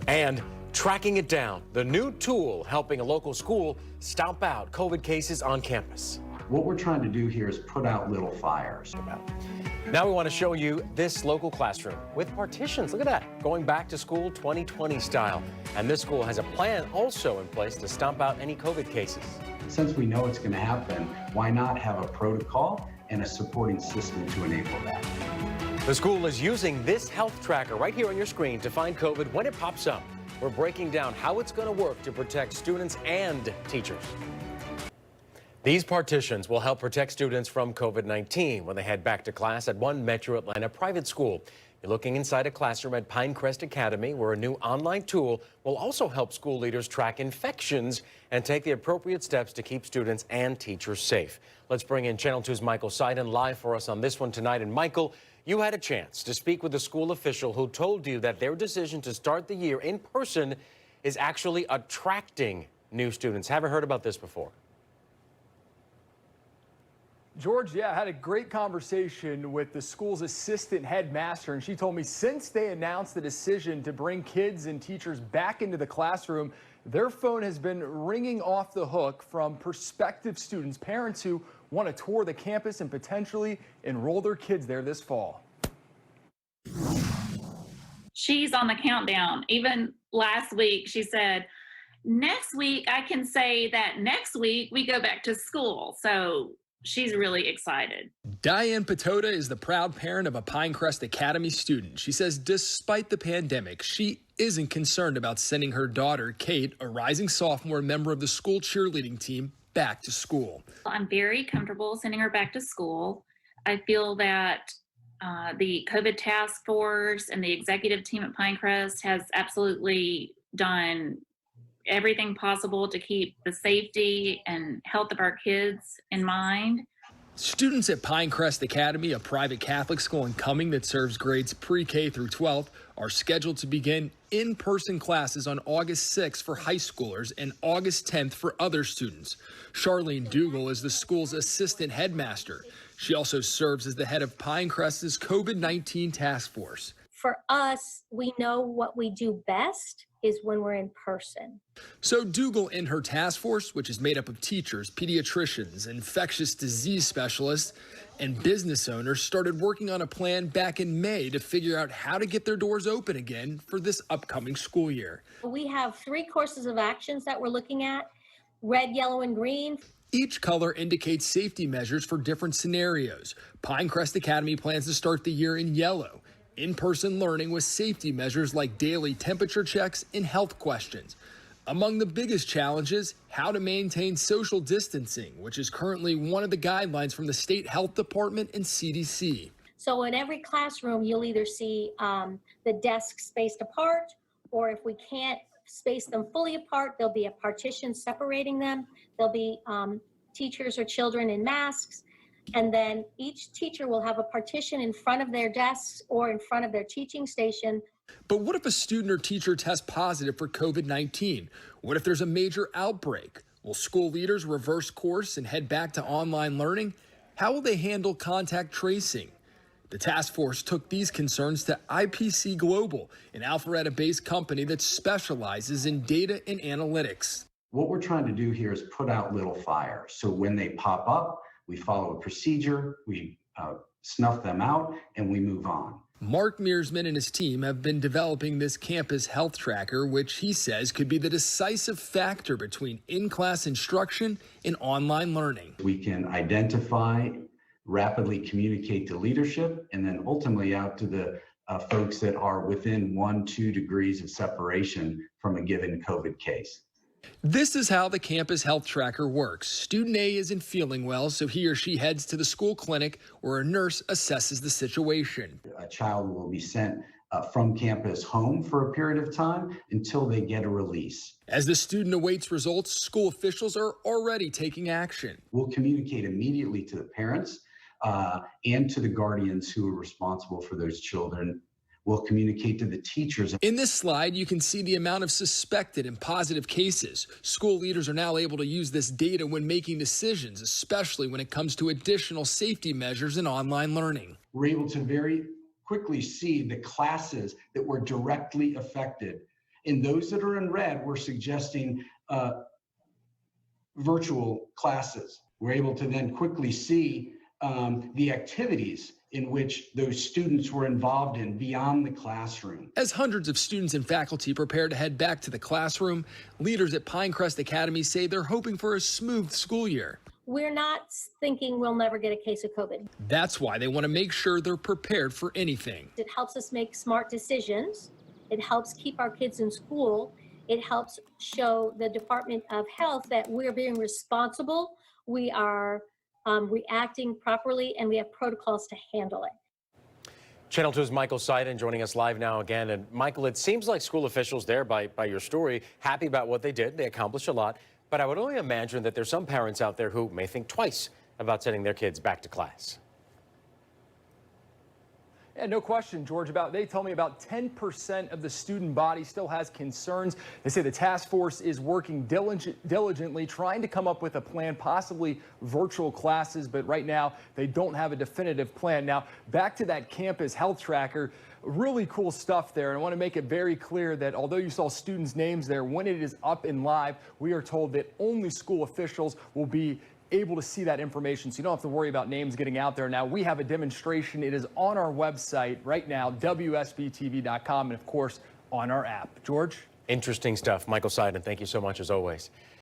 And tracking it down, the new tool helping a local school stomp out COVID cases on campus. What we're trying to do here is put out little fires. Now we want to show you this local classroom with partitions. Look at that, going back to school 2020 style. And this school has a plan also in place to stomp out any COVID cases. Since we know it's going to happen, why not have a protocol and a supporting system to enable that? The school is using this health tracker right here on your screen to find COVID when it pops up. We're breaking down how it's going to work to protect students and teachers. These partitions will help protect students from COVID-19 when they head back to class at one Metro Atlanta private school. You're looking inside a classroom at Pinecrest Academy, where a new online tool will also help school leaders track infections and take the appropriate steps to keep students and teachers safe. Let's bring in Channel 2's Michael Seiden live for us on this one tonight. And Michael, you had a chance to speak with a school official who told you that their decision to start the year in person is actually attracting new students. Haven't heard about this before. George, yeah, I had a great conversation with the school's assistant headmaster, and she told me since they announced the decision to bring kids and teachers back into the classroom, their phone has been ringing off the hook from prospective students, parents who want to tour the campus and potentially enroll their kids there this fall. She's on the countdown. Even last week, she said, next week, I can say that next week we go back to school. So she's really excited. Diane Patota is the proud parent of a Pinecrest Academy student. She says despite the pandemic, she isn't concerned about sending her daughter, Kate, a rising sophomore member of the school cheerleading team, back to school. I'm very comfortable sending her back to school. I feel that the COVID task force and the executive team at Pinecrest has absolutely done everything possible to keep the safety and health of our kids in mind. Students at Pinecrest Academy, a private Catholic school in Cumming that serves grades pre-K through 12th, are scheduled to begin in-person classes on August 6th for high schoolers and August 10th for other students. Charlene Dougal is the school's assistant headmaster. She also serves as the head of Pinecrest's COVID-19 task force. For us, we know what we do best is when we're in person. So Dougal and her task force, which is made up of teachers, pediatricians, infectious disease specialists, and business owners, started working on a plan back in May to figure out how to get their doors open again for this upcoming school year. We have 3 courses of actions that we're looking at: red, yellow, and green. Each color indicates safety measures for different scenarios. Pinecrest Academy plans to start the year in yellow. In-person learning with safety measures like daily temperature checks and health questions. Among the biggest challenges, how to maintain social distancing, which is currently one of the guidelines from the State Health Department and CDC. So in every classroom, you'll either see the desks spaced apart, or if we can't space them fully apart, there'll be a partition separating them. There'll be teachers or children in masks. And then each teacher will have a partition in front of their desks or in front of their teaching station. But what if a student or teacher tests positive for COVID-19? What if there's a major outbreak? Will school leaders reverse course and head back to online learning? How will they handle contact tracing? The task force took these concerns to IPC Global, an Alpharetta-based company that specializes in data and analytics. What we're trying to do here is put out little fires. So when they pop up, we follow a procedure, we snuff them out, and we move on. Mark Meersman and his team have been developing this campus health tracker, which he says could be the decisive factor between in-class instruction and online learning. We can identify, rapidly communicate to leadership, and then ultimately out to the folks that are within 1-2 degrees of separation from a given COVID case. This is how the campus health tracker works. Student A isn't feeling well, so he or she heads to the school clinic where a nurse assesses the situation. A child will be sent from campus home for a period of time until they get a release. As the student awaits results, school officials are already taking action. We'll communicate immediately to the parents and to the guardians who are responsible for those children. We'll communicate to the teachers. In this slide, you can see the amount of suspected and positive cases. School leaders are now able to use this data when making decisions, especially when it comes to additional safety measures in online learning. We're able to very quickly see the classes that were directly affected In those that are in red, we're suggesting virtual classes. We're able to then quickly see the activities in which those students were involved in beyond the classroom. As hundreds of students and faculty prepare to head back to the classroom, leaders at Pinecrest Academy say they're hoping for a smooth school year. We're not thinking we'll never get a case of COVID. That's why they want to make sure they're prepared for anything. It helps us make smart decisions. It helps keep our kids in school. It helps show the Department of Health that we're being responsible. We are reacting properly, and we have protocols to handle it. Channel 2's Michael Seiden joining us live now again. And Michael, it seems like school officials there, by your story, happy about what they did. They accomplished a lot. But I would only imagine that there's some parents out there who may think twice about sending their kids back to class. Yeah, no question, George. They tell me about 10% of the student body still has concerns. They say the task force is working diligently, trying to come up with a plan, possibly virtual classes, but right now they don't have a definitive plan. Now, back to that campus health tracker, really cool stuff there. And I want to make it very clear that although you saw students' names there, when it is up and live, we are told that only school officials will be able to see that information, so you don't have to worry about names getting out there. Now, we have a demonstration. It is on our website right now, WSB-TV.com, and of course on our app. George? Interesting stuff. Michael Seiden, thank you so much as always.